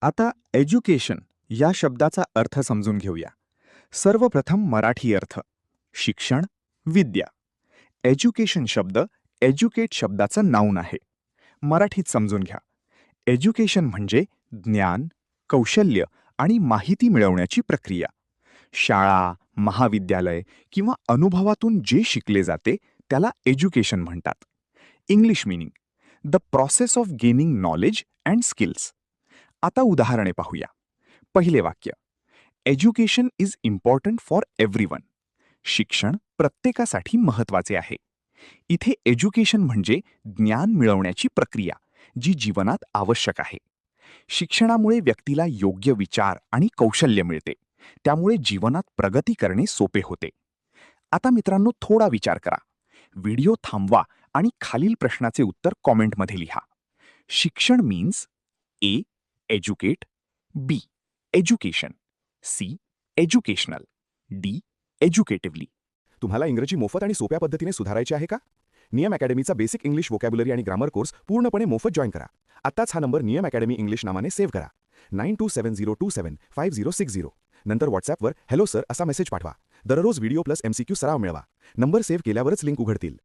आता एज्युकेशन या शब्दाचा अर्थ समजून घेऊया. सर्वप्रथम मराठी अर्थ. शिक्षण, विद्या. एज्युकेशन शब्द एज्युकेट शब्दाचं नाऊन आहे. मराठीत समजून घ्या. एज्युकेशन म्हणजे ज्ञान, कौशल्य आणि माहिती मिळवण्याची प्रक्रिया. शाळा, महाविद्यालय किंवा अनुभवातून जे शिकले जाते त्याला एज्युकेशन म्हणतात. English meaning: the process of gaining knowledge and skills. आता उदाहरणे पाहूया. पहिले वाक्य: education is important for everyone. शिक्षण प्रत्येकासाठी महत्वाचे आहे. इथे एज्युकेशन म्हणजे ज्ञान मिळवण्याची प्रक्रिया, जी जीवनात आवश्यक आहे. शिक्षणामुळे व्यक्तीला योग्य विचार आणि कौशल्य मिळते. त्यामुळे जीवनात प्रगती करणे सोपे होते. आता मित्रांनो, थोडा विचार करा. व्हिडिओ थांबवा आणि खालील प्रश्नाचे उत्तर कॉमेंटमध्ये लिहा. शिक्षण means: A. Educate, B. Education, C. Educational, D. Educatively. तुम्हाला इंग्रजी मोफत आणि सोप्या पद्धतीने सुधारायचे आहे का? नियम अकॅडमीचा बेसिक इंग्लिश व्होकॅब्युलरी आणि ग्रामर कोर्स पूर्णपणे मोफत जॉईन करा. आत्ताच हा नंबर नियम अकॅडमी इंग्लिश नावाने सेव्ह करा. 9270275060. नंतर व्हॉट्सॲपवर हॅलो सर असा मेसेज पाठवा. दररोज व्हिडिओ प्लस MCQ सराव मिळवा. नंबर सेव्ह केल्यावरच लिंक उघडतील.